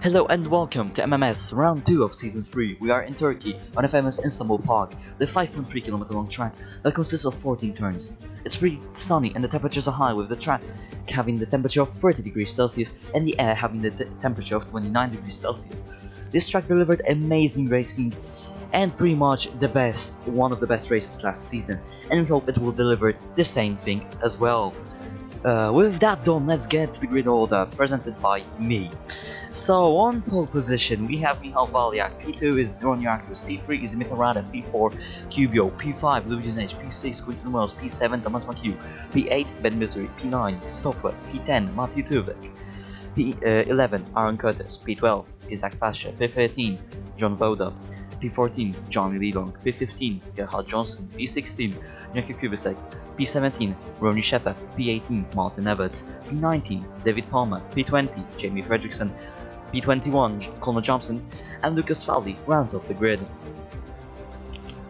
Hello and welcome to MMS round 2 of season 3. We are in Turkey on a famous Istanbul park, the 5.3 km long track that consists of 14 turns. It's pretty sunny and the temperatures are high, with the track having the temperature of 30 degrees Celsius and the air having the temperature of 29 degrees Celsius. This track delivered amazing racing and pretty much one of the best races last season, and we hope it will deliver the same thing as well. With that done, let's get to the grid order presented by me. So on pole position we have Michal Valiak, P2 is Ron Yarkus, P3 is Mita Rada, P4 Cubio, P5 Luis H, P6 Quinton Wells, P7 Thomas McHugh, P8 Ben Misery, P9 Stopford, P10 Matthew Tuvek, P11 Aaron Curtis, P12 Isaac Fascia, P13 John Voda, P14 Johnny Lidong, P15 Gerhard Johnson, P16 Jackie Kubicek, P17 Ronnie Shepard, P18 Martin Everts, P19 David Palmer, P20 Jamie Fredrickson, P21 Connor Johnson, and Lucas Faldi rounds off the grid.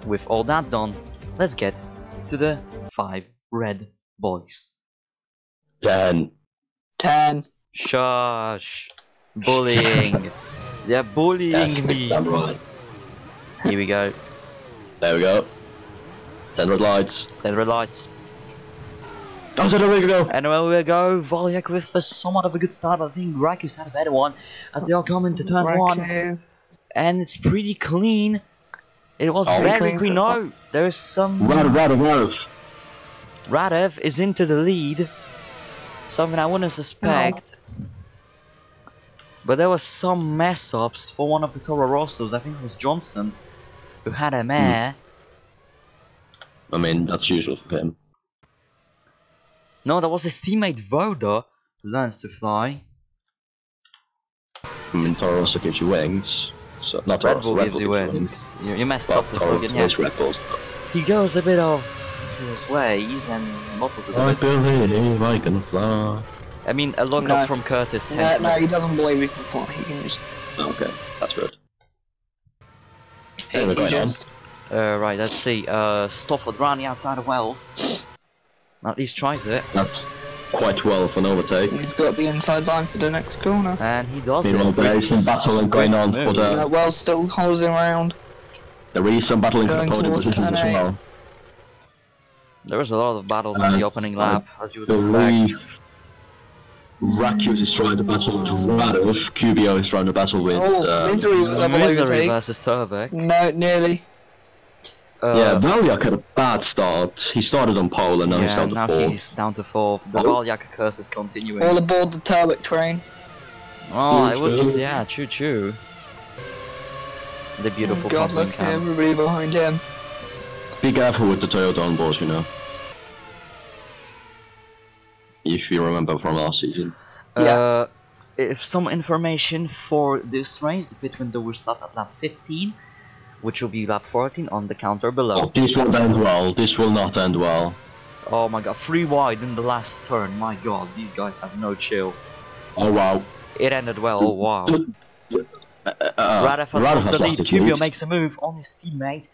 With all that done, let's get to the 5 red boys. 10. Shush! Bullying! They're bullying me! I'm right. Here we go. There we go. 10 red lights. 10 red lights. Oh, there we go. And well, we go. Valiak with somewhat of a good start, but I think Raku's had a better one as they are coming to turn 1. And it's pretty clean. It was very clean. No, there's some. Radev is into the lead. Something I wouldn't suspect. But there was some mess ups for one of the Toro Rossos. I think it was Johnson who had a mare. I mean, that's usual for him. No, that was his teammate Voda who learned to fly. I mean, Toro Rosso gives you wings. So not Red Bull gives you wings. You messed up the slogan. Yeah. He goes a bit of his ways and bottles a I bit. believe I can fly. I mean, a look up from Curtis. No, he doesn't believe he can fly. He can just. Okay, that's good. Right, let's see. Stofford round the outside of Wells. At least tries it. That's quite well for an overtake. He's got the inside line for the next corner. And he does Meanwhile, it. there is some battling going on for the. Wells still holding around. There is some battling for the Going podium towards position as turn well. There was a lot of battles in the opening lap, as you would suspect. Rakius is trying to battle with Radov, Cubio is trying to battle with Misery versus Turvek. No, nearly. Yeah, Valiak had a bad start. He started on pole and now he's down to 4th. Now he's down to 4th. The Valiak curse is continuing. All aboard the Turbic train. Oh, I would say, yeah, choo-choo. The beautiful God, look at everybody behind him. Be careful with the Toyota on board, you know. If you remember from last season. Yes. If some information for this race, the pit window will start at lap 15, which will be lap 14 on the counter below. Oh, this won't end well. This will not end well. Oh my god, 3 wide in the last turn. My god, these guys have no chill. Oh wow. It ended well. Oh wow. Radev has lost the lead. Cubio makes a move on his teammate.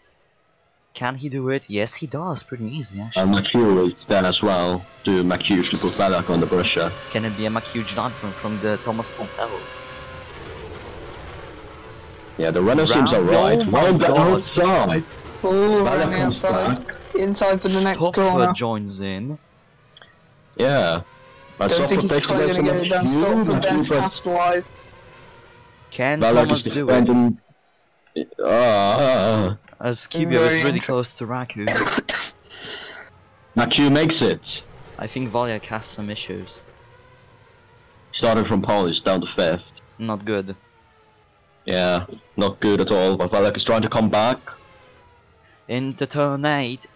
Can he do it? Yes, he does. Pretty easy, actually. And McHugh is there as well. Do McHugh should put Valiak on the pressure. Can it be a McHugh Johnson from the Thomas Hotel? Yeah, the runner seems alright. Round the outside. Oh, around the outside. Inside for the next corner. Joins in. Yeah. Don't think he's quite going to get it done. Stopford then to capitalise. Can Thomas do it? As Cubio is really close to Raku. McHugh makes it. I think Valiak has some issues. Started from pole, he's down to 5th. Not good. Yeah, not good at all, but Valiak is trying to come back. Into turn 8,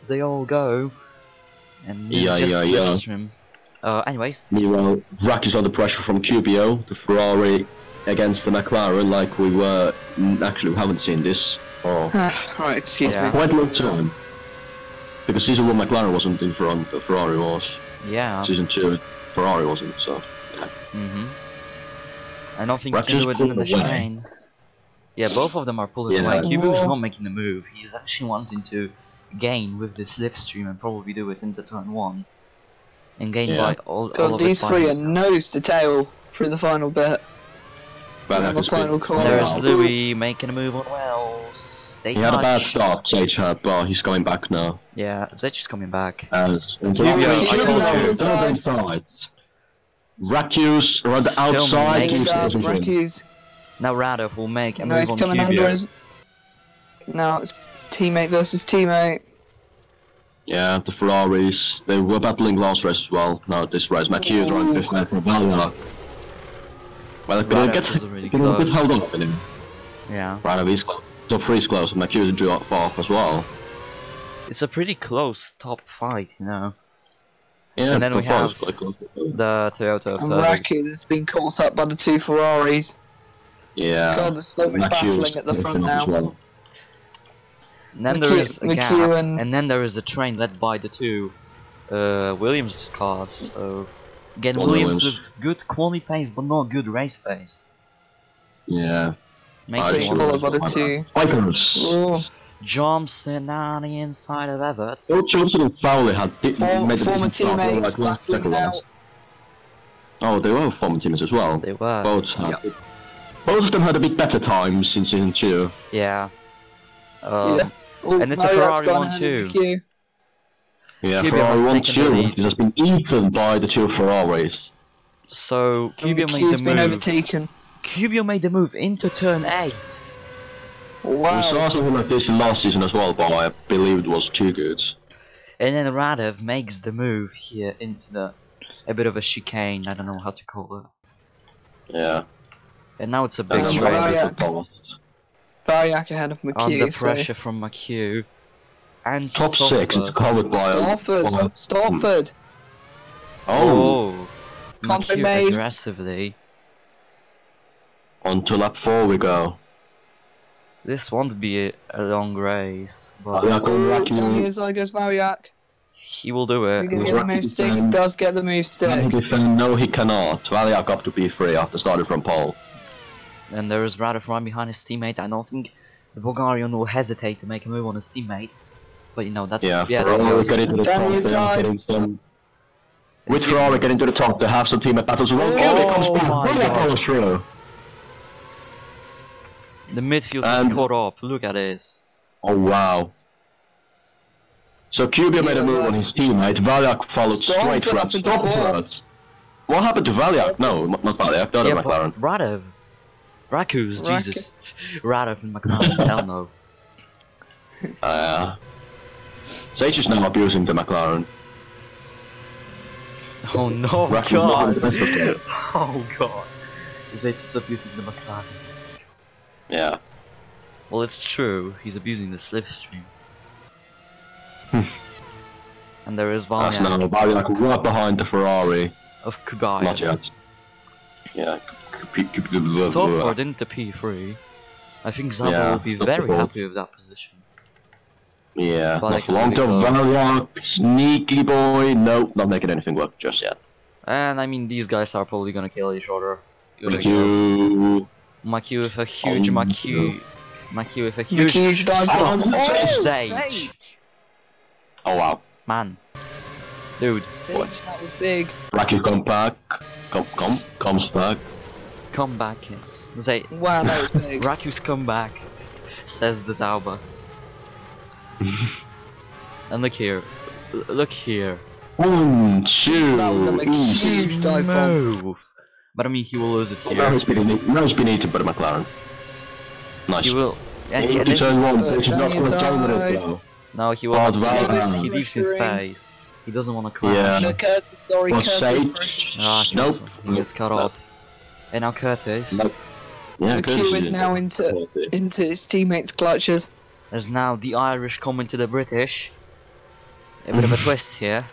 they all go. And slipstream. Anyways. Meanwhile, Rack is under pressure from Cubio, the Ferrari against the McLaren, like we were. Actually, we haven't seen this. Right, excuse me. Quite a long time. Because season 1 McLaren wasn't in front, the Ferrari was. Yeah. Season 2 Ferrari wasn't, so. Yeah. I don't think he can do it in the Shine. Yeah, both of them are pulling away. Cubio's not making the move. He's actually wanting to gain with the slipstream and probably do it into turn 1. And gain by all God, of these it three are nose to tail through the final bit. Valiak the is final good. call. There's Wow. Louis making a move on Wells. They He had a bad touch. start, Sage had, but he's coming back now. Yeah, Zech is coming back. As Cubio, I told you. Inside. Rakus around the Still outside. makes He's it. Raki's. Now Radov will make a No, move he's on coming under Cubio. his... Now it's teammate versus teammate. Yeah, the Ferraris. They were battling last race as well. Now this race, Matthews around this man for Valiak. Well, Radov was really get close. held up in him. Yeah. Radov is close. Top 3 is close, and Matthews drew up 4th as well. It's a pretty close top fight, you know. Yeah, And then we top 5 is have quite close. the Toyota of And Turkey. Raki has been caught up by the two Ferraris. Yeah. God, there's so much Matthews battling at the is front up now. as well. And then there is a gap, and then there is a train led by the two Williams cars. So again, Williams with good quality pace, but not good race pace. Yeah. Makes Being it followed by wonderful. the two. Spikers. Oh, Johnson on the inside of Everts. Both Johnson and Fowler had made a former decent start. They were teammates like one battling second now. away. Oh, they were former teammates as well. They were. Both of them had a bit better times in season 2. Yeah. Yeah. Oh, And it's a Marriott's Ferrari gone 1 ahead of too. the queue. Yeah, Cubio Ferrari has 1 taken the 2. lead. It has been eaten by the two Ferraris. So And Cubio made McHugh's the been move. overtaken. Cubio made the move into turn 8. We Wow. saw something like this in last season as well, but I believe it was too good. And then Radov makes the move here into a bit of a chicane, I don't know how to call it. Yeah. And now it's a big And train. Variak ahead of Under McHugh. pressure from McHugh. And Top 6, it's Stofford. covered by Stortford. Stortford. Oh! Contact McHugh made. aggressively. On to lap 4 we go. This won't be a long race, but Valiak on Down the Raku. inside goes Variak. he will do We're it. gonna get the move stick. He does get the move Can he stick. defend? No, he cannot. Valiak up to P3 after starting from pole. And there is Radov right behind his teammate. I don't think the Bulgarian will hesitate to make a move on his teammate. But you know, that's Yeah, that Ferrari goes. getting to the Down top. the They are inside. getting some. With Ferrari getting to the top, they have some teammate battles as well. Oh Here comes back. my Valiak God. follows through. The midfield And- is caught up. Look at this. Oh wow. So Cubio made a move on his teammate. Valiak followed Stortford straight from up into fourth. Stortford. What happened to Valiak? No, not Valiak. The other Yeah, McLaren. Radov. Rakus, Raku. Jesus. Radov and McLaren, hell no. Sage is now abusing the McLaren. Oh no, Raku God. not on the best of Oh God. Is he just abusing the McLaren? Yeah. Well, it's true. He's abusing the slipstream. And there is That's now Valiak Valiak right behind the Ferrari. of Kubai. Not yet. Yeah. Stofford into P3. I think Zaba Yeah, will be that's very the happy with that position. Yeah, Valiak not is for long to really close. Valiak, sneaky boy. Nope, not making anything work just yet. And I mean, these guys are probably gonna kill each other. Thank you. Maki with a huge Oh, Maki with a huge McHugh dives stop. down. Oh, Sage. Sage. Oh wow. Man. Dude, Sage, that was big. Raku come back. Comes back. comeback is. Say, Wow, that was big. Raku's comeback, says the Tauber. And look here. Look here. 1, 2. That was a huge dive bomb. Move. But I mean, he will lose it Now here. he's been eaten by the McLaren. Nice. He will. And, Into and then turn 1, but which is not Daniel's for a with eye. it though. now he will. Oh, Have Valiak. he leaves in space. He doesn't want to crash. Yeah. No, Curtis, sorry, Was Curtis. Sage? Ah, he Nope. gets, he gets cut off. And now Curtis. Nope. Yeah, McHugh is now into his teammates' clutches. As now the Irish come into the British. A bit of a twist here.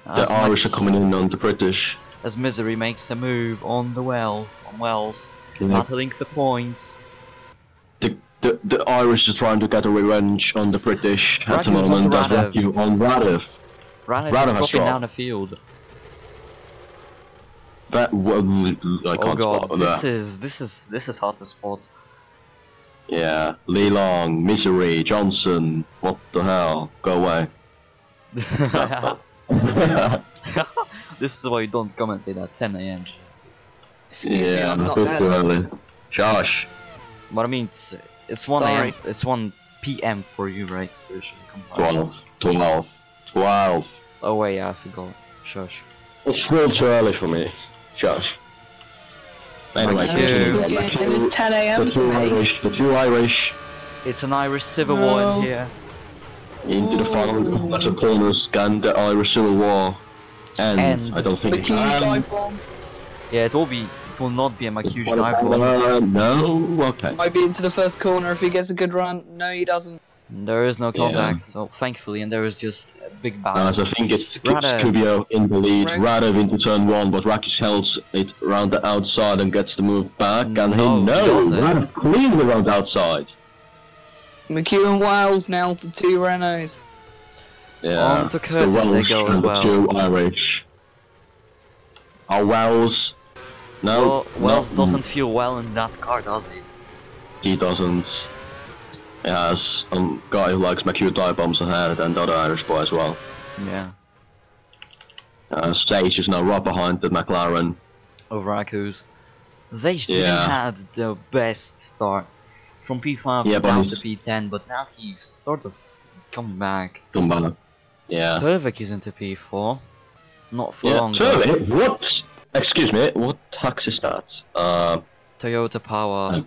The Irish are coming in on the British. As Misery makes a move on the Wells, Yeah. battling for points. The Irish is trying to get a revenge on the British at the Raku is moment. onto That's Raku on Radov. Ranad Radov is has dropping dropped. down the field. That I Oh can't god, spot this that. is hard to spot. Yeah, Lee Long, Misery, Johnson. What the hell? Go away. This is why you don't commentate at 10 AM. Excuse me, I'm not too dead. early. Josh. But I mean, it's 1 Sorry. AM, it's 1 PM for you, right? So you should come back. 12. Oh wait, yeah, I forgot. Shush. It's still too early for me. Josh. Anyway, Thank you. It is 10 AM for me. the two Irish It's an Irish civil war in here. into the final corners, and the Irish Civil War. And I don't think McHugh's dive bomb. Yeah, it will not be a McHugh's dive bomb. No, okay. Might be into the first corner if he gets a good run. No, he doesn't. There is no contact, so thankfully, and there is just a big battle. So I think it's Rada- Kubio in the lead, Right. Rada into turn 1, but Rakic holds it around the outside and gets the move back, and No, he he knows doesn't. Rada's cleanly around the outside. McHugh and Wales now to 2 Renaults. Yeah, On to Curtis the they Welsh go as and the well. 2 Irish. Are Wells? No, Well, Wells no, doesn't feel well in that car, does he? He doesn't. He has a guy who likes McHugh dive bombs ahead, and the other Irish boy as well. Yeah. Sage is now right behind the McLaren. Over Aku's. Zage Yeah. didn't had the best start. From P5 Yeah, but down he's- to P10, but now he's sort of coming back. Come back. Yeah. Turvik is into P4. Not for Yeah, long. though. Turley, what? Excuse me, what tax is that? Toyota Power.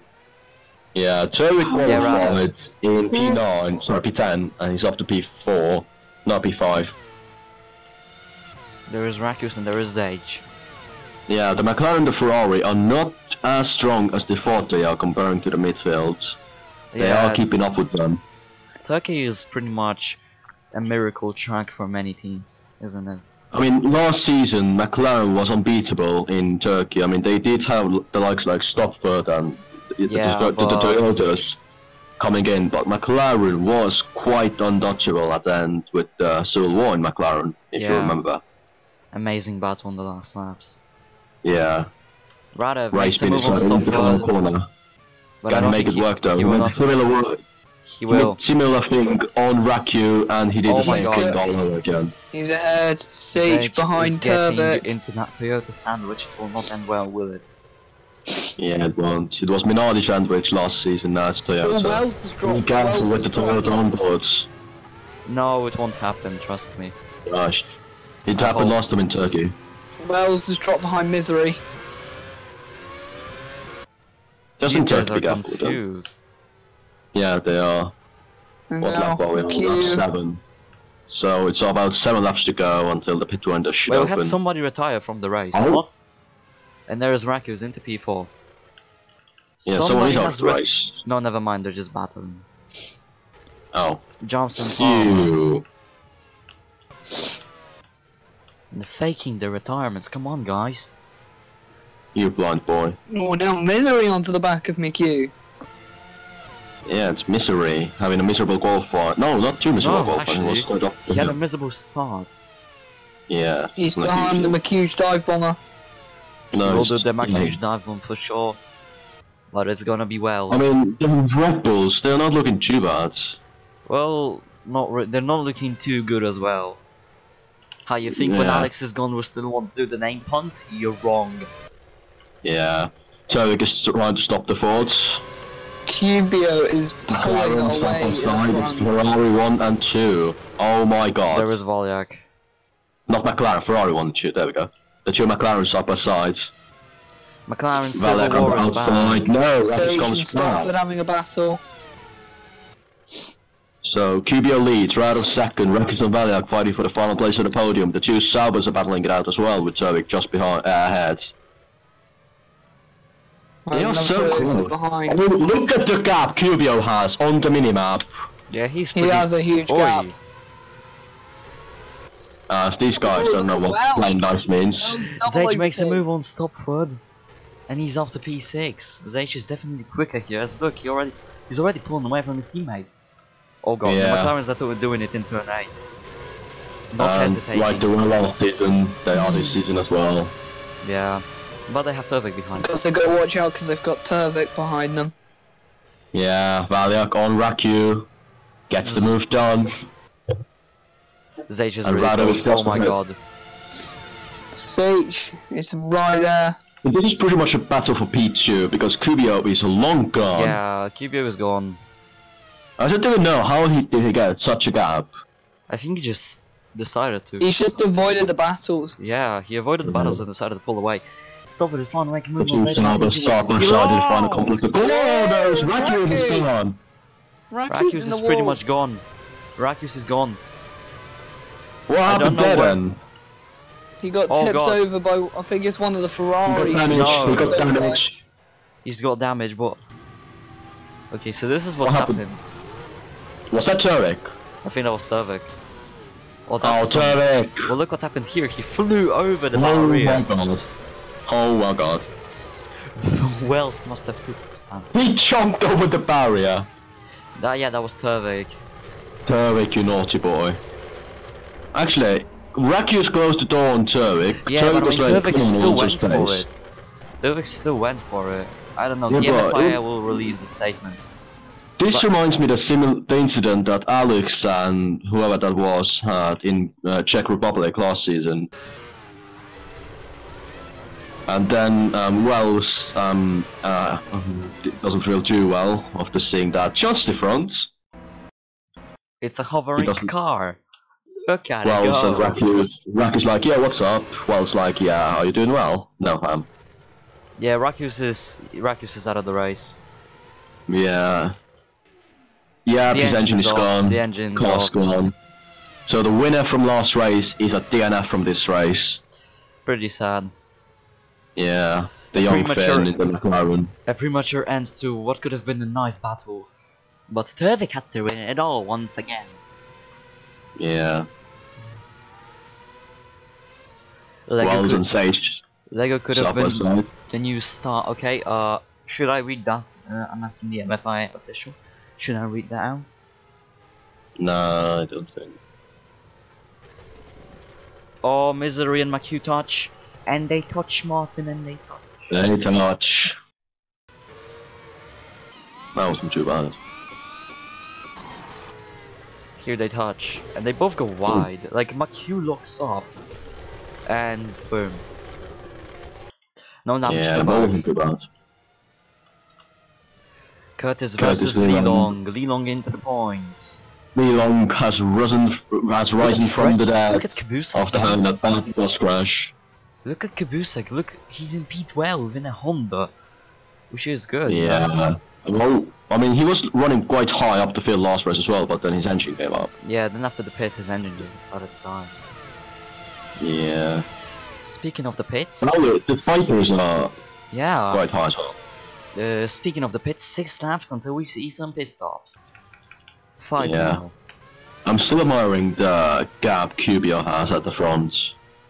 Yeah, Turley Yeah, right. qualified in P9, sorry, P10, and he's up to P4, not P5. There is Rakus and there is Zage. Yeah, the McLaren and the Ferrari are not as strong as they thought they are comparing to the midfield. They are keeping up with them. Turkey is pretty much a miracle track for many teams, isn't it? I mean, last season, McLaren was unbeatable in Turkey. I mean, they did have the likes like Stopford and Yeah, the but- Toyotas coming in, but McLaren was quite untouchable at the end with the Civil War in McLaren, if you Yeah. remember. Amazing battle in the last laps. Yeah, Rada race makes a move on finish in the final Stopford, corner. but I Gotta don't make think it work though. he will not. He He will. Similar thing on Raku, and he did Oh the my same God. thing all over again. He's ahead. Sage behind is getting Turvik. into that Toyota sandwich. It will not end well, will it? Yeah, it won't. It was Minardi sandwich last season, now it's Oh, Toyota. Wells has Be dropped. careful Wells with has the dropped. Toyota on boards. No, it won't happen. Trust me. Gosh. It I happened hope. last time in Turkey. Wells has dropped behind Misery. Just These in guys Turkey, are be careful with them. confused. Yeah, they are. And What now lap are we on? Lap McHugh. 7. So it's about 7 laps to go until the pit window should Well, we had open. somebody retire from the race. Oh. What? And there is Rakus into P4. Yeah, someone Somebody is out of has the race. No, never mind. They're just battling. Oh. Johnson Palmer. You. They're faking their retirements. Come on, guys. You blind boy. Oh, now Misery onto the back of McHugh. Yeah, it's misery. Having a miserable qualifier. No, not too miserable No, qualifier. He actually, was quite up He to had a him. miserable start. Yeah. He's like behind the usual. McHugh's dive bomber. He will do it's- the yeah. McHugh dive one for sure. But it's gonna be Wells. I mean, the Red Bulls, they're not looking too bad. well, they're not looking too good as well. How you think when Yeah. Alex is gone we still want to do the name puns? You're wrong. Yeah. So I guess trying to stop the Fords. Cubio is pulling McLaren away in side, front. Ferrari 1 and 2. Oh my god. There is Volyak. Not McLaren, Ferrari 1 and 2, there we go. The two McLaren side by side. McLaren Valek Civil War on is the bad. outside. No, Sage Rakic and comes Stopford back. having a battle. So Cubio leads, right of second, Rakic and Valek fighting for the final place on the podium. The two Saubers are battling it out as well, with Turvik just behind, ahead. They are Another so Toyota cool. I behind. mean, look at the gap Cubio has on the minimap. Yeah, he's He pretty... has a huge Oi. gap. These guys don't know what Wow. playing nice means. Zage makes a move on Stopford, and he's off to P6. Zage is definitely quicker here. As look, he's already pulling away from his teammate. Oh god, Yeah. the McLarens are doing it in turn 8. Not And hesitating. like they were last season, they are this season as well. Yeah, but they have Turvik behind. Got to go watch out because they've got Turvik behind them. Yeah, Valyak on Raku. Gets the move done. Zage is And really Rado close. is Oh just my ahead. god. Sage is right there. This is pretty much a battle for P2 because Kubio is long gone. Yeah, Kubio is gone. I don't even know how did he get such a gap. I think he just decided to. He's just avoided the battles. Yeah, he avoided the battles and decided to pull away. Stop it, it's fine, make a move. Oh, there's Rakius is gone. Rakius is pretty much gone. Rakius is gone. What happened there then? He got tipped over by, I think it's one of the Ferraris. He got damaged. He's got damage, but... Okay, so this is what happened. Was that Turek? I think that was Turvik. Oh, Turek! Well, look what happened here. He flew over the barrier. Oh my god. The whales must have pooped. He jumped over the barrier. Yeah, that was Turvik. Turvik, you naughty boy. Actually, Rakius closed the door on Turvik. Yeah, but I mean, Turvik still went for it. Turvik still went for it. I don't know, yeah, the MFIA will release the statement. This reminds me of the incident that Alex and whoever that was had in Czech Republic last season. And then Wells doesn't feel too well after seeing that just the front. It's a hovering car. Look at Wells it go. And Rakius like, yeah, what's up? Wells like, yeah, are you doing well? No, Yeah, Rakius is out of the race. Yeah. Yeah, his engine is gone. The engine's car's off. Gone. So the winner from last race is a DNF from this race. Pretty sad. Yeah, the young Finn in the McLaren. A premature end to what could have been a nice battle. But Turvik had to win it all once again. Yeah. Lego could have been side. the new star. Okay, should I read that? I'm asking the MFI official. Should I read that out? No, I don't think. Oh, Misery and McHugh touch. And they touch Martin and they touch. They touch. That wasn't too bad. Here they touch. And they both go wide. Like McHugh locks up. And boom. No damage to the that wasn't too bad. Curtis versus Lee Long. Lee Long into the points. Lee Long has risen from the dead. Look at Kabusek. After having that bad bus crash. Look at Kabusek. Look, he's in P12 in a Honda, which is good. Yeah. Well, I mean, he was running quite high up the field last race as well, but then his engine came up. Yeah, then after the pits, his engine just decided to die. Yeah. Speaking of the pits... Well, the fighters are quite high as well. Speaking of the pits, 6 laps until we see some pit stops. 5 yeah. now. I'm still admiring the gap Kubio has at the front.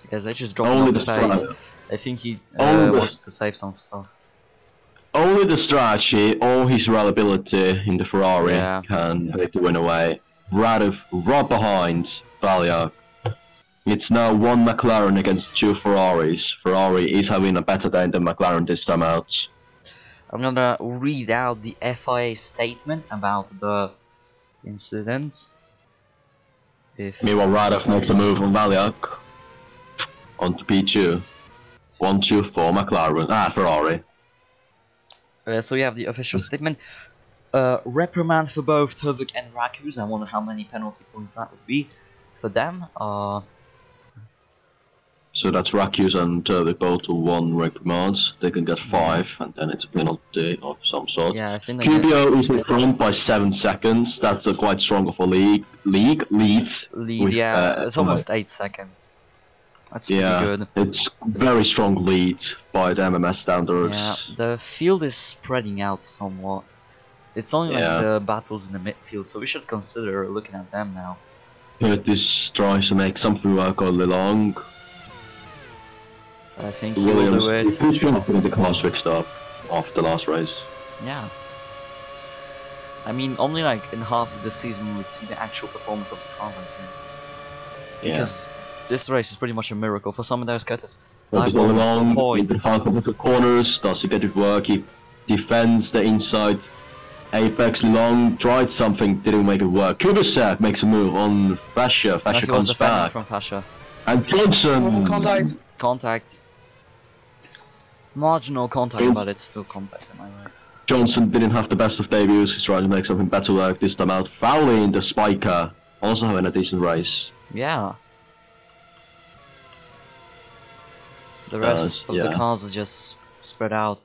Because they just dropped off the pace. I think he wants to save some stuff. Only the strategy or his reliability in the Ferrari can take the win away. Right behind Valiak. It's now 1 McLaren against 2 Ferraris. Ferrari is having a better day than McLaren this time out. I'm gonna read out the FIA statement about the incident. Meanwhile, Radov makes a move on Valiak. Onto P2. 1, 2, 4 McLaren. Ferrari. So we have the official statement. Reprimand for both Turvik and Rakius. I wonder how many penalty points that would be for them. So that's Rakius and Turvik both to 1 reprimand. They can get 5, and then it's a penalty of some sort. Yeah, I think Kubio is in front by 7 seconds. That's a quite strong of a lead. Lead, with, yeah, it's almost 8 seconds. That's pretty good. It's very strong lead by the MMS standards. Yeah, the field is spreading out somewhat. It's only like the battles in the midfield, so we should consider looking at them now. Curtis tries to make something work all along. I think he will do it. He's going to put the car switched up after the last race. Yeah. I mean, only like in half of the season we'd see the actual performance of the cars, I think. Because this race is pretty much a miracle. For some of those Curtis, going along, in the corners, does he get it work? He defends the inside. Apex Long tried something, didn't make it work. Kubicek makes a move on Fascia. Fascia comes back. From Fascia. And Johnson! Contact. Contact. Marginal contact, but it's still contact, am I right? Johnson didn't have the best of debuts. He's trying to make something better work this time out. Fowley in the spiker, also having a decent race. Yeah. The rest of the cars are just spread out.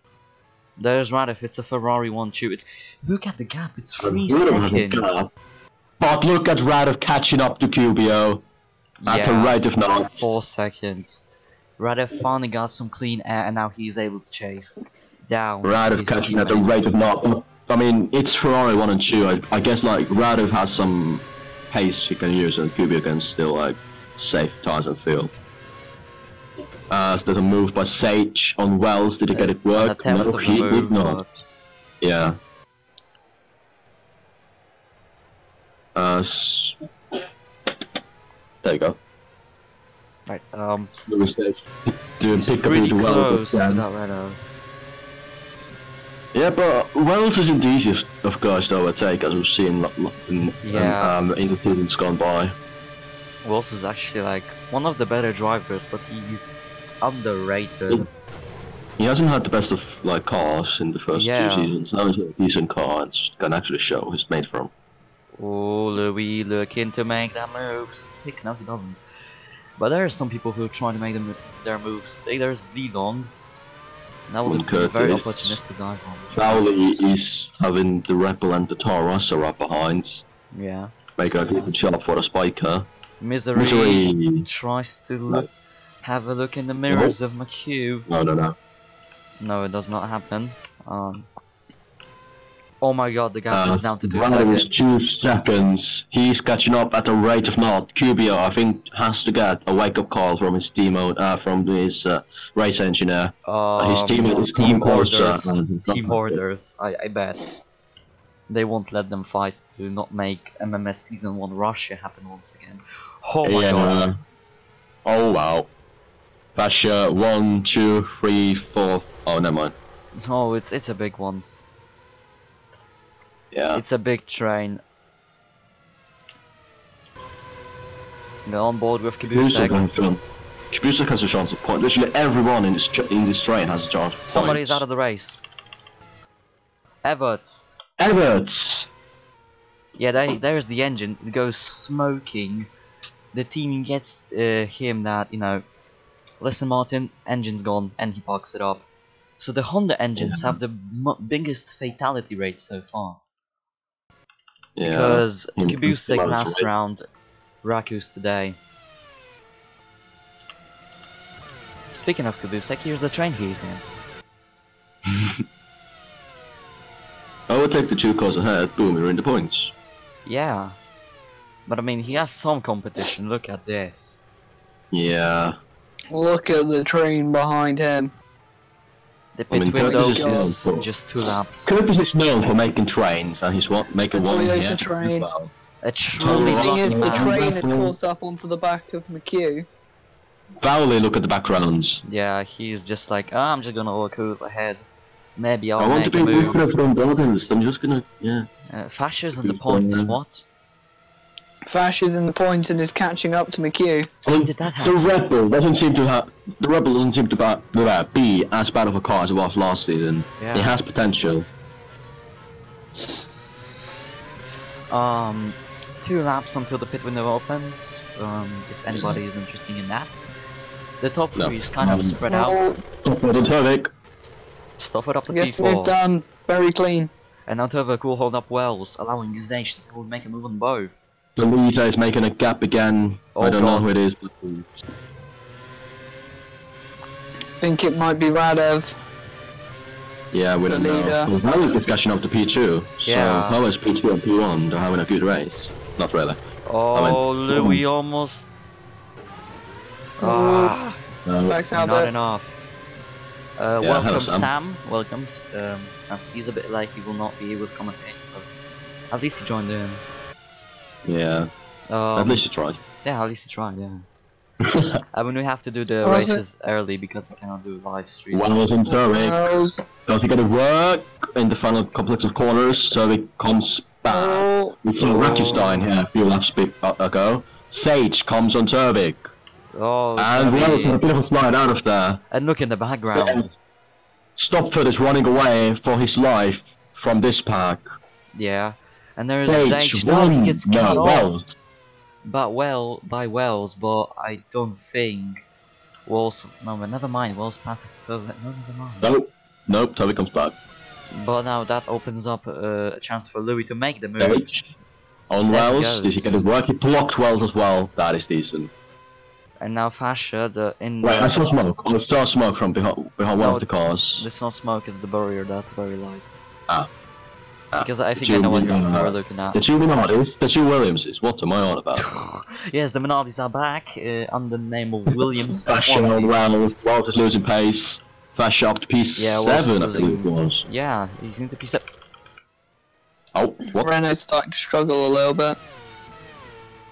There's Radif, it's a Ferrari 1-2. It's look at the gap, it's 3 seconds. But look at Radif catching up to QBO at the rate of now. 4 seconds. Radif finally got some clean air, and now he's able to chase down. Radif catching at the rate of not. I mean, it's Ferrari 1 and 2. I guess like Radif has some pace he can use, and QBO can still like save tires and fuel. So there's a move by Sage on Wells. Did he get it work? No, he did not. Yeah. There you go. Right. He's pretty close to that Renault. Yeah, but Wells isn't the easiest of guys to overtake, as we've seen in the seasons gone by. Wells is actually like one of the better drivers, but he's underrated. He hasn't had the best of like cars in the first 2 seasons. Now he's a decent car and can actually show he's made from. Oh, Louis looking to make that move stick. No, he doesn't. But there are some people who are trying to make their moves stick. There's Lidon. That would be a very opportunistic dive on. Fowley is having the Rebel and the Taurus right behind. Yeah. Make a good shot for a spiker. Misery tries to have a look in the mirrors of McHugh. No. No, it does not happen. Oh my god, the gap is down to 2 seconds. 2 seconds. He's catching up at the rate of not. QBO, I think, has to get a wake-up call from his team, from his race engineer. His teammate is team orders. Team orders. I bet they won't let them fight to not make MMS Season 1 Russia happen once again. Oh my god. Oh wow. Russia 1, 2, 3, 4. Oh, never mind. Oh, it's a big one. Yeah. It's a big train. They're on board with Kabusek. Kabusek has a chance of point. Literally everyone in this train has a chance of point. Somebody's out of the race. Everts. Yeah, there's the engine. It goes smoking. The team gets him that, you know, listen Martin, engine's gone, and he parks it up. So the Honda engines have the biggest fatality rate so far. Yeah. Because Kabusek last round, Rakus today. Speaking of Kabusek, here's the train he's in. I would take the 2 cars ahead, boom, you're in the points. Yeah. But I mean, he has some competition, look at this. Yeah. Look at the train behind him. The pit window is just 2 laps. Turkish is known for making trains, and he's making one here. Train. Well. The thing is, the train is caught up onto the back of McHugh. Fowley, look at the backgrounds. Yeah, he's just like, oh, I'm just gonna cruise ahead. Maybe I'll want make to a be move. from buildings. I'm just gonna, Fasher's in the points, what? Fasher's in the points and is catching up to McHugh. When did that happen? The Rebel doesn't seem to be as bad of a car as it was last season. Yeah. It has potential. 2 laps until the pit window opens. If anybody is interested in that. The top 3 is kind of spread out. Stuff it up to Yes, P4. we've done. Very clean. And now Turvik will hold up Wells, allowing Zage to make a move on both. The leader is making a gap again. I don't know who it is, but Think it might be Radev. yeah, we don't know. Now we're just catching up to P2. Yeah. So how is P2 and P1? They're having a good race. Not really. Oh, Louis almost. Backs out not there. enough. hello, Welcome, Sam. Sam. Welcome. He's a bit like he will not be able to commentate, but at least he joined in. Yeah. At least you tried. Yeah, at least he tried. Yeah. I mean, we have to do the races early because I cannot do live streams. One was in Turvik. Does he get to work in the final complex of corners? Turvik comes back. We saw Rakustein here a few laps ago. Sage comes on Turvik. Oh, and Wells has a bit of a slide out of there. And look in the background. Stopford is running away for his life from this pack. Yeah, and there's Sage. No, he gets cut off. But by Wells, but I don't think Wells. No, but never mind. Wells passes to. No, never mind. Nope. Toby comes back. But now that opens up a chance for Louis to make the move. Sage on Wells. Did he get it work? He blocked Wells as well. That is decent. And now Fascia, Wait, I saw smoke. I saw smoke from behind one of the cars. There's no smoke, it's the barrier that's very light. Ah. Because I think I know what you're looking at. The two Minardis, the two Williamses, what am I on about? Yes, the Minardis are back under the name of Williams. Fascia on Wells, Wells is losing pace. Fascia up to P7, I think it was. Yeah, he's into P7. Oh, what? Renault's starting to struggle a little bit.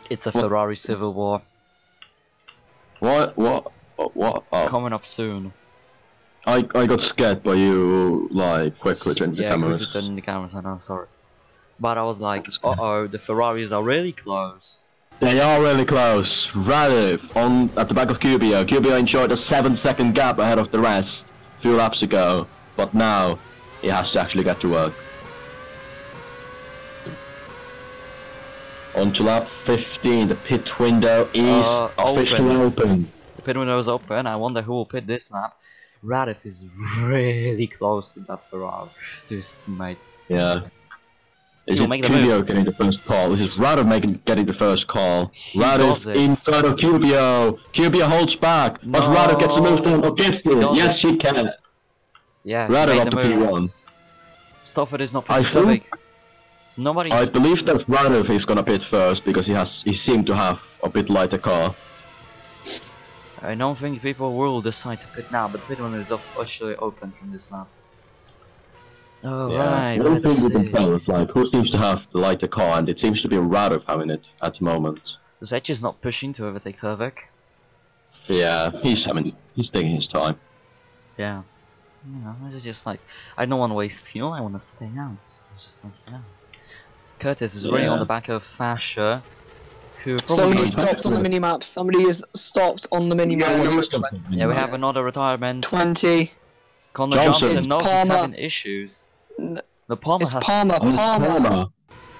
It's a Ferrari civil war. What? Oh. Coming up soon. I got scared by you, like, quickly turning the cameras. Yeah, turning the cameras, I know, sorry. But I was like, uh-oh, the Ferraris are really close. They are really close. Radiv at the back of QBO. QBO enjoyed a 7-second gap ahead of the rest a few laps ago, but now he has to actually get to work. On to lap 15, the pit window is officially open. The pit window is open. I wonder who will pit this lap. Radiv is really close to that Ferrari, to his teammate. Yeah. Is it QBO getting the first call? This is Radiv getting the first call. Radiv in front of QBO. QBO holds back, but Radiv gets the move done against it. Yes, he can. Yeah, Radiv up to P1. Stofford is not pretty big. I believe that Radiv is gonna pit first because he seemed to have a bit lighter car. I don't think people will decide to pit now, but pit window is officially open from this lap. Alright, one let's thing see. we can tell is like who seems to have the lighter car, and it seems to be Radiv having it at the moment. Zech is not pushing to overtake Hervik. Yeah, he's taking his time. Yeah. You know, it's just like, I don't want to waste fuel, I want to stay out. It's just like, yeah. Curtis is really on the back of Fascia, who Somebody stopped on the minimap. Somebody is stopped on the minimap. Yeah, we have another retirement. 20. Connor Johnson, no, he's having issues. The Palmer has... Palmer.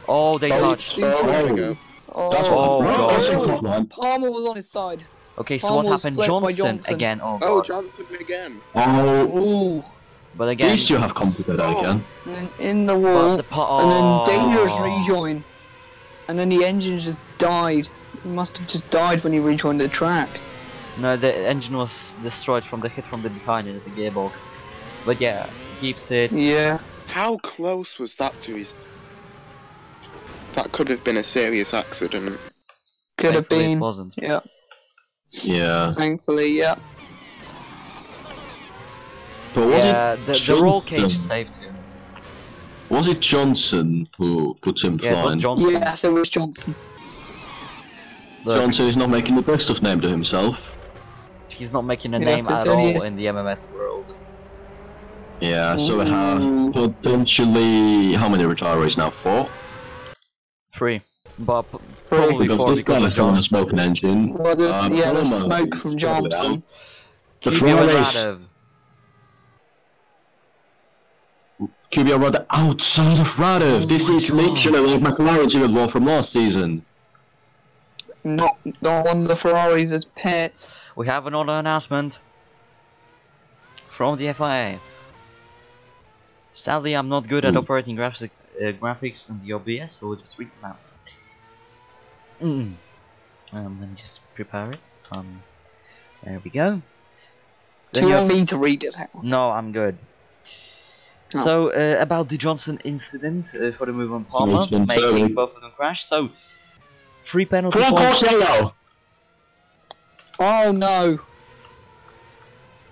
Oh, they touched. Oh, God. Palmer was on his side. Okay, so what happened? Johnson again. Oh, God. Oh, Johnson again. Oh. But again... At least you have complicated again. And in the wall, and then dangerous rejoin. And then the engine just died. He must have just died when he rejoined the track. No, the engine was destroyed from the hit from the behind in the gearbox. But yeah, he keeps it. Yeah. How close was that to his... That could have been a serious accident. Could have been. It wasn't. Yeah. Yeah. Thankfully, yeah. But yeah, the roll cage saved him. Was it Johnson who put him flying? Yeah, it was Johnson. Yes, it was Johnson. Look, Johnson is not making the best of name to himself. He's not making a name at all in the MMS world. Yeah, so we have potentially... How many retirees now? 4? 3. But probably 4 because of Johnson. Smoke engine. Well, there's smoke from Johnson. QBO Radiv. QBO Radiv outside of Radiv. This is literally like McLaren's Civil War from last season. Not one of the Ferraris is pit. We have another announcement from the FIA. Sadly, I'm not good at operating graphics in the OBS, so we'll just read them out. Let me just prepare it. There we go. Do you want me to read it out? No, I'm good. No. So, about the Johnson incident for the move on Palmer, making both of them crash. So, 3 penalty points. Oh no!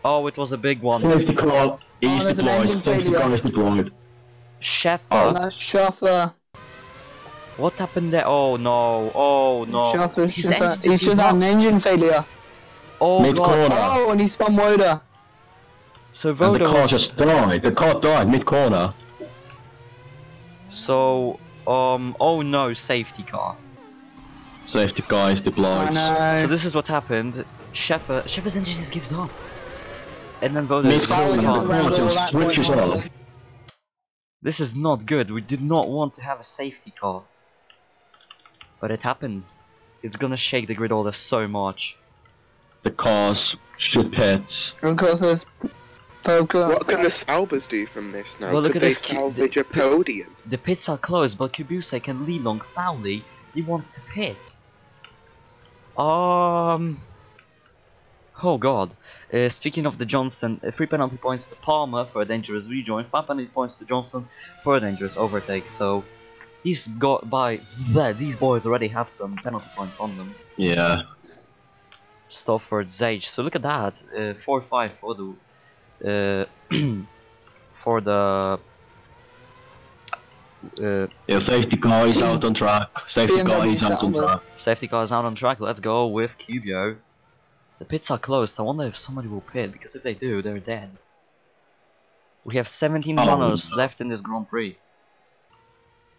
Oh, it was a big one. Safety car is there's an engine failure. Schaffer. Oh, that's Schaffer. What happened there? Oh no! Oh no! Schaffer's he's just had an engine failure. Oh mid-corner. God! Oh, and he spun Woda. So Voda the car just died. The car died mid-corner. So, oh no, safety car. Safety car is deployed. I know. So this is what happened. Schaffer's engine just gives up. And then Voda switches off. This is not good. We did not want to have a safety car. But it happened. It's gonna shake the grid order so much. The cars should pit. Because there's poker. What can the Saubers do from this now? Well, look Could at they this salvage a podium? The pits are closed, but Kubusek and Lee Long Fowley, he wants to pit. Oh god. Speaking of the Johnson, 3 penalty points to Palmer for a dangerous rejoin, 5 penalty points to Johnson for a dangerous overtake. So these boys already have some penalty points on them. Yeah. Stofford's age. So look at that. 4-5 for the for the yeah, safety car is out on track. Safety car is out on track. Safety car is out on track. Let's go with Cubio. The pits are closed. I wonder if somebody will pit, because if they do, they're dead. We have 17 runners left in this Grand Prix.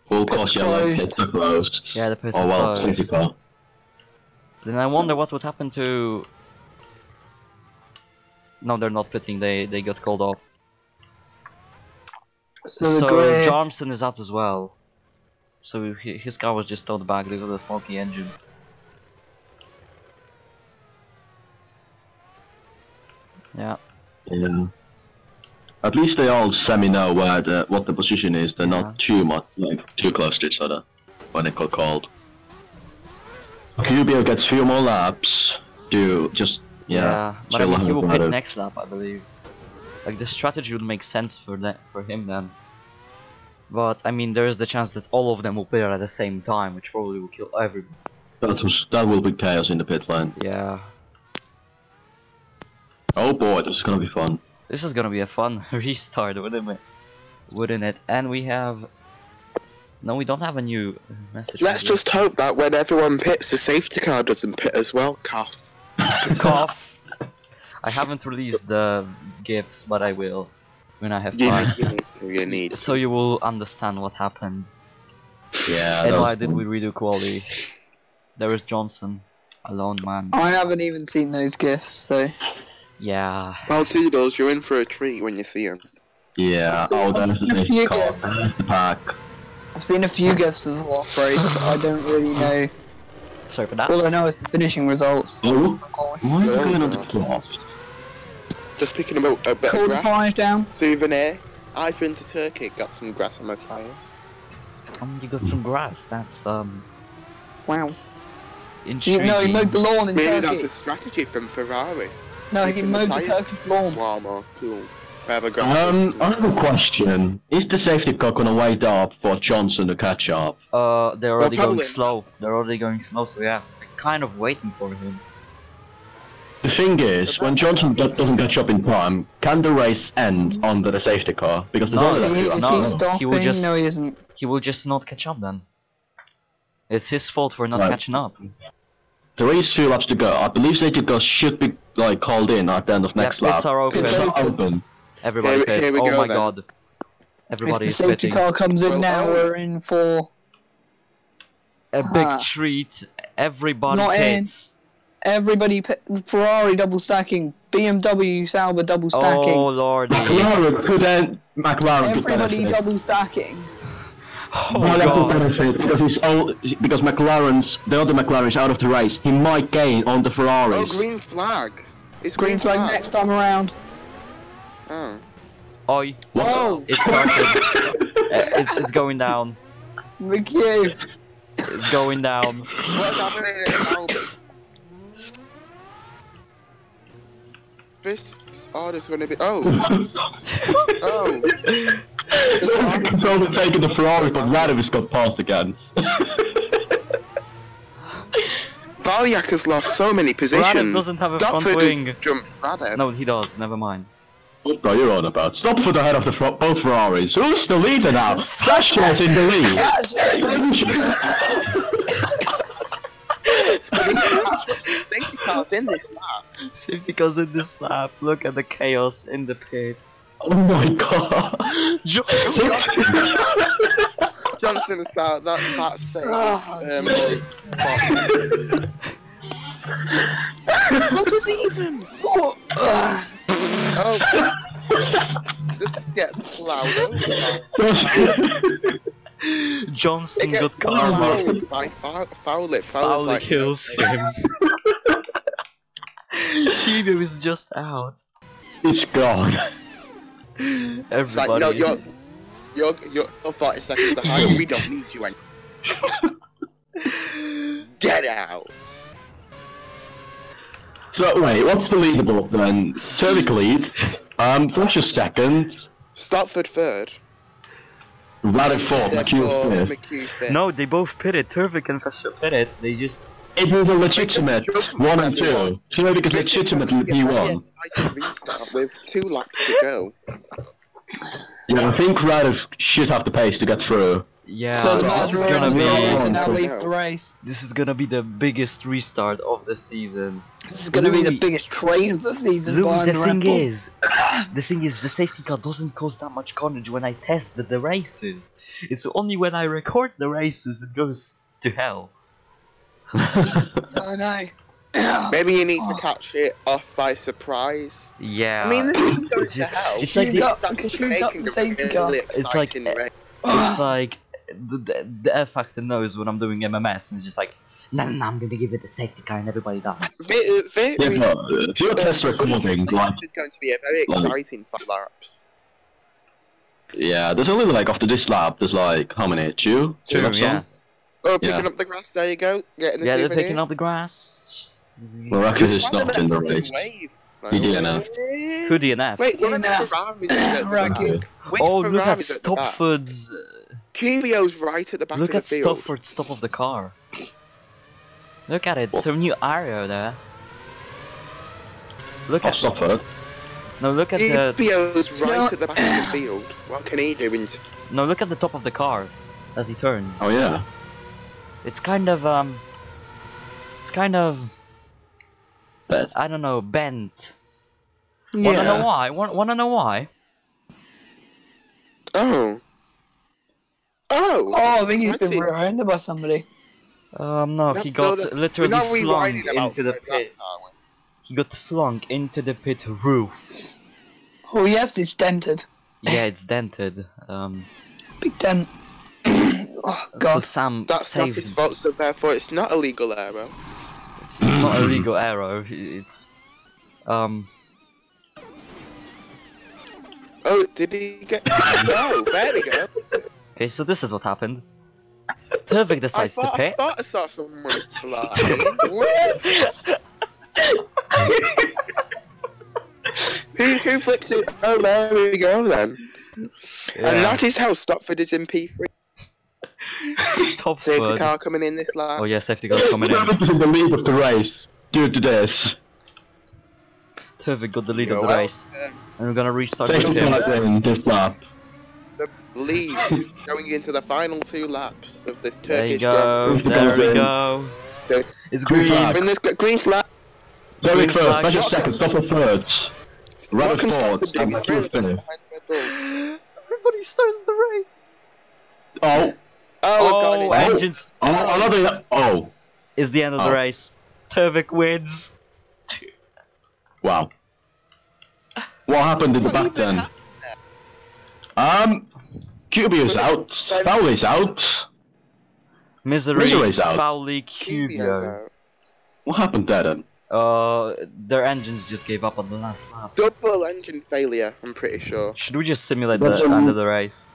Full course yellow, pits are closed. Yeah, the pits are closed. Safety car. Then I wonder what would happen to... No, they're not pitting, they got called off. So Jarmson is out as well. So his car was just towed back because of the smoky engine. Yeah. Yeah. At least they all semi-know where what the position is. They're not too much, too close to each other when it got called. Cubio gets few more laps to just but I mean he will pit next lap, I believe. Like the strategy would make sense for him then. But I mean there is the chance that all of them will pit at the same time, which probably will kill everybody. That will be chaos in the pit lane. Yeah. Oh boy, this is gonna be fun. This is gonna be a fun restart, wouldn't it? And we have... No, we don't have a new message. Let's just hope that when everyone pits, the safety car doesn't pit as well. Cough. Cough. I haven't released the GIFs, but I will when I have time. You need to. So you will understand what happened. Yeah. And why did we redo quality? There is Johnson, alone man. I haven't even seen those gifs, so... Yeah. I'll see those. You're in for a treat when you see them. Yeah. I've seen a few gifs of the last race, but I don't really know. Sorry for that. All I know is the finishing results. Oh, why are you going on the clock? Just picking a bit of Cool the grass. tyres down. Souvenir. I've been to Turkey. Got some grass on my tyres. You got some grass. That's Wow. intriguing. No, he mowed the lawn in Maybe Turkey. that's a strategy from Ferrari. No, he mowed the Turkish lawn. Wow, more cool. I have a I have a question. Is the safety car gonna wait up for Johnson to catch up? They're already going probably slow. They're already going slow, so yeah. They're kind of waiting for him. The thing is, when Johnson doesn't catch up in time, can the race end under the safety car? Because there's only Is he stopping? He will just, No, he isn't. He will just not catch up then. It's his fault for not catching up. There is 2 laps to go. I believe safety cars should be called in at the end of next lap. Pits are open. Pits are open. Everybody pits. Here we Oh go, my then. god. Everybody If is the safety pitting. car comes in now, we're in for... A big treat. Everybody Not in. pits. Everybody, Ferrari double stacking, BMW Sauber double stacking. Oh lordy. McLaren could end. McLaren could Everybody benefit. double stacking. Oh McLaren could god. benefit because the other McLaren is out of the race. He might gain on the Ferraris. Oh, green flag. It's Green flag next time around. Oh. Oi. Whoa! It started. It's going down. McHugh. It's going down. What's happening in Sauber? This order's gonna be. Oh! Oh! It's overtaken the Ferrari, but Radovic got passed again. Valyak has lost so many positions. Radev doesn't have a front Dufford wing. has jumped Radev. No, he does. Never mind. What are you on about? Stop for the head of both Ferraris. Who's the leader now? Fashion's in the lead. Safety car's in this lap. Safety cars in this lap. Look at the chaos in the pits. Oh my god. Johnson is out. That's safe. What was even? Oh, just gets plowed over. Johnson It gets got karma. plowed by Fowler. Fowler Like, kills him. Cubio is just out. It's gone. It's like, Everybody. no, you're 40 seconds behind. We don't need you anymore. Get out. So wait, what's the leaderboard then? Turkish lead. Flasher second. Stopford third. Radek fourth. Then McHugh fourth, fifth. McHugh fifth. No, they both pitted. Turvik and Fasher pitted. They just. It was a legitimate Just 1 and everyone. 2. Turkish is legitimately P1. Restart with 2 laps to go. Yeah, I think Radek should have the pace to get through. Yeah, So the this is Maserati gonna driver be. now leads the race. This is gonna be the biggest restart of the season. This is going to be the Louis- biggest trade of the season. Louis, behind the Red thing Bull. is, the safety car doesn't cause that much carnage when I test the races. It's only when I record the races it goes to hell. I know. Maybe you need to catch it off by surprise. Yeah. I mean, this is going it's to hell. it's like Shoots the, up, shoots up the safety car. It's like- it's like the F factor knows when I'm doing MMS and it's just like, no, I'm gonna give it the safety car and everybody dies. Yeah, but your test recording, like, It's going to be a very exciting 5 laps. yeah, there's only like after this lap, there's like how many? Two laps yeah. on? Oh, picking Yeah. up the grass, there you go. Getting the Yeah, they're souvenir. picking up the grass. Miraculous is Just find not in the Mexican race. wave. He DNF. Who DNF? Wait, one of the DNF. Ferraris is at the back. Rackets. Which Oh, look at Ferrari's at the back? Stopford's. Cubio's right at the back Look of at the field. Stopford's top of the car. Look at it, some new area there. Look Oh, at stop her. no, look at the Cubio's right No. at the back of the field. What can he do? no, look at the top of the car as he turns. Oh yeah. It's kind of Bad. I don't know, bent. Wanna know why? Wanna know why? Oh. Oh. Oh, I think he's That's been it. rear-ended by somebody. No, he That's got not- literally We're not flung rewinding about into the that, pit. are we? He got flung into the pit roof. Oh, yes, it's dented. Yeah, it's dented. Big dent. Oh, So God. Sam That's not saved his him. fault, so therefore it's not a legal error. It's not a legal error. It's Oh, did he get... No, there we go. okay. So this is what happened. Turvik decides to I pit. thought I saw someone flying. What? Who flips it? Oh, there we go then. And that is how Stopford is in P3. Safety Stopford. car coming in this lap. Oh yeah, safety car's coming in. Whoever's in the lead of the race due to this. Turvik got the lead You're of the race, welcome. and we're gonna restart with Safety him. car's in this lap. The lead going into the final 2 laps of this There you Turkish go. Grand Prix. There we go. There's It's Green green. flag. in this green flag. Derek Green first, flag. Fletcher second, Stopper third. What Radek can fourth, Stopford do? and He's McHugh really fifth. behind Red Bull. Everybody starts the race. Oh, Oh, we've got an Oh, engine. engines another. Oh, is the end of the Oh. race. Turvik wins. wow. What happened in the What back even then? Cubio's out. Fowley's out. Misery, Misery's out. Fowley, Cubio's Cubio. out. What happened there then? Their engines just gave up on the last lap. Double engine failure, I'm pretty sure. Should we just simulate That's the a- end of the race?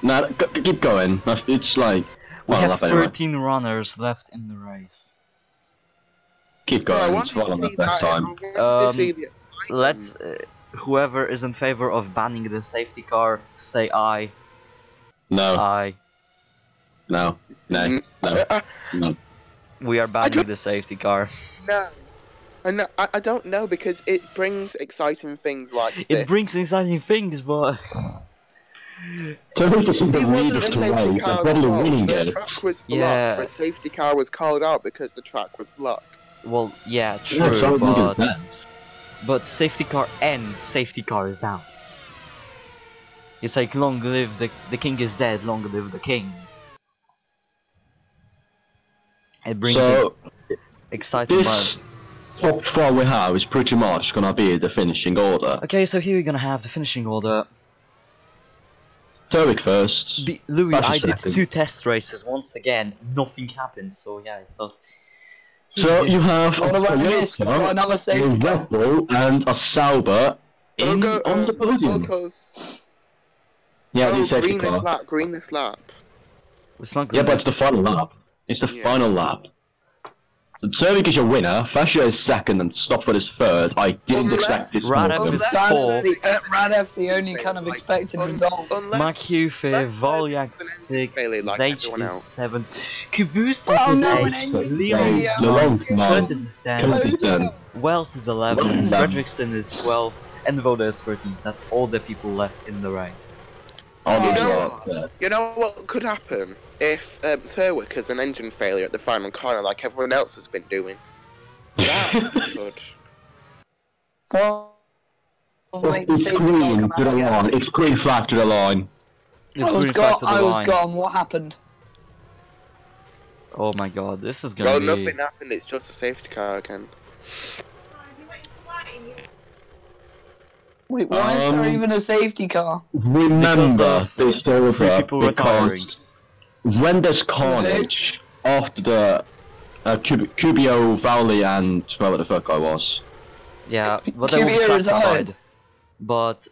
Nah, keep going. It's like. We Well, have lap anyway. 13 runners left in the race. Keep Oh, I going. wanted It's well to on see that next that. I time. wanted to see the Let's. Whoever is in favor of banning the safety car, say aye. No, Aye. no, no, Mm. no, no. We are banning don't- the safety car. No. I don't know because it brings exciting things like It this. brings exciting things, but Turkish is in the It lead wasn't of a the safety race. They're car's probably fault. winning The it. track was blocked. Yeah. The safety car was called out because the track was blocked. well, yeah, Yeah, true, so look at but that. safety car ends, safety car is out. It's like long live the king is dead, long live the king. It brings So exciting this but top 4 we have is pretty much gonna be the finishing order. Okay, so here we're gonna have the finishing order. Turvik first. Louis, Fasher I did second. 2 test races. Once again, nothing happened. So yeah, I thought. So you have a What about this? We've got another Toyota, safety a car. Red Bull, and a Sauber on the podium. Locals. Yeah, the safety green this car. lap, green this lap. It's not Yeah, good. but it's the final lap. It's the final lap. So Turvik is your winner, Fasher is second, and Stopford is third. I didn't expect this. Radev is fourth. Radev's the only kind of expected result. Makiu fifth, Volyak sixth, Zage is seventh, Kubusa Oh is no, an eighth, engine Leon's failure. ninth, Curtis is 10th, 10th. Wells is 11th, Fredrickson is 12th, and Voda is 13th. That's all the people left in the race. You know what could happen if Turwick has an engine failure at the final corner, like everyone else has been doing? That could. Well, make the It's safety car green come to the out again. line. It's green flag to the line. It's I was green flag to the line. gone. What happened? Oh my god, this is gonna Well, be... nothing happened, it's just a safety car again. Wait, why is there even a safety car? Remember Because of this over 3 people retiring. because when there's carnage after the Cubio, Vowley, and whoever the fuck I was. Yeah, but they will be QBO classified. retired. But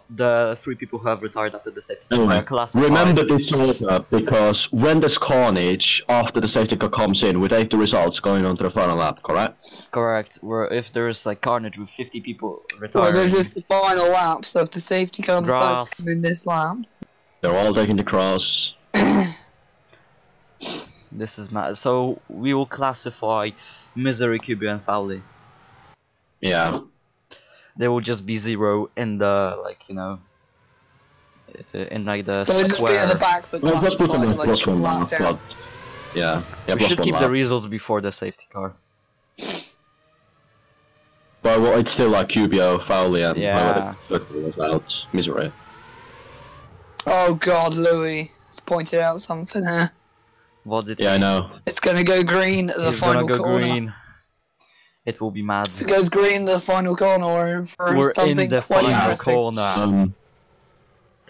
the 3 people who have retired after the safety car Anyway, are classified. remember this order because when there's carnage after the safety car comes in, we take the results going on to the final lap, correct? Correct. Where if there is like carnage with 50 people Well, retiring, this is the final lap, so if the safety car decides Grass. to come in this lap... They're all taking the cross. this is mad. So we will classify Misery, Cubu, and Fowley. Yeah. They will just be 0 in the like in like the They'll just be square. at the back, but Well, let's put them classified in like plus one lap lap, down. but yeah. We plus should one keep lap. the results before the safety car. But well, it's still like Cubio, Fowley, and Yeah. whoever the fuck was out. Misery. Oh god, Louis has pointed out something here. What did Yeah, I know. It's gonna go green as a He's final gonna go corner. green. It will be mad. If it goes green, the final corner, or for We're something in the quite final interesting. corner.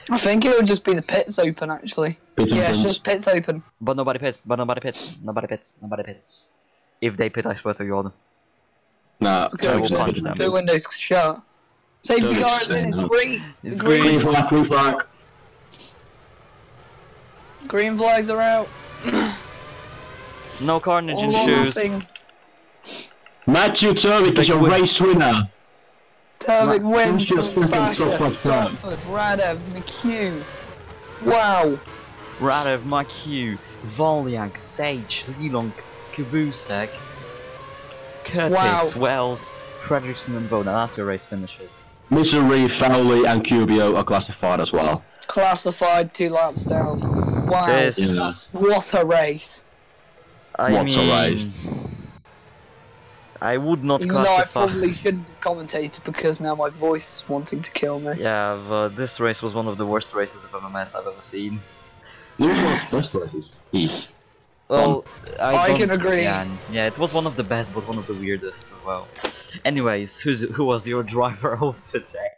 I think it would just be the pits open, actually. Yeah, it's just pits open. But nobody pits. Nobody pits. If they pit, I swear to God. Nah, I will punch them. The window's shut. Safety Don't car is in, it's explain green. It's The green. green flag, green flag. Green flags are out. No carnage All in or shoes. nothing. Matthew Turvik is your win. race winner. Turvik wins from Finish your Fasher, second stop. Stopford, Radev, McHugh. Wow. Radev, Makiu, Volyak, Sage, Lilong, Kubusek, Curtis, Wells, Fredrickson, and Voda. That's your race finishes. Misery, Fowley, and Cubio are classified as well. Classified 2 laps down. Wow. This, What a race. I What a mean, I would not Even though I classify. probably shouldn't have commentated because now my voice is wanting to kill me. Yeah, but this race was one of the worst races of MMS I've ever seen. Well, I don't- can agree. Yeah, it was one of the best, but one of the weirdest as well. Anyways, who was your driver of today?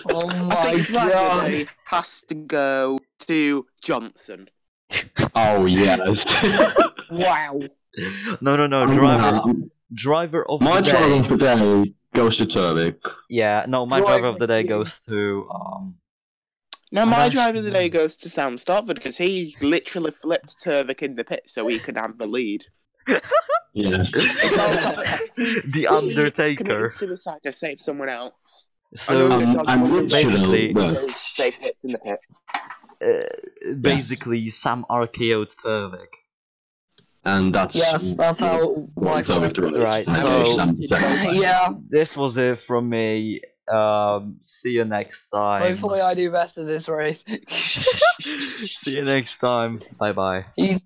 Oh I my think driver god. day has to go to Johnson. Oh yes. Wow. No, driver of My the driver day. of the day goes to Turvik. Yeah, no, my driver of the day goes to Now my don't driver of the day know. goes to Sam Stopford because he literally flipped Turvik in the pit so he could have the lead. Yes. the Undertaker. Committed suicide to save someone else. So I'm basically, They flipped in the pit. basically Sam RKO'd Turvik. And that's Yes, that's how life works. Right, so Yeah, this was it from me. See you next time. hopefully I do best at this race. See you next time. Bye bye. He's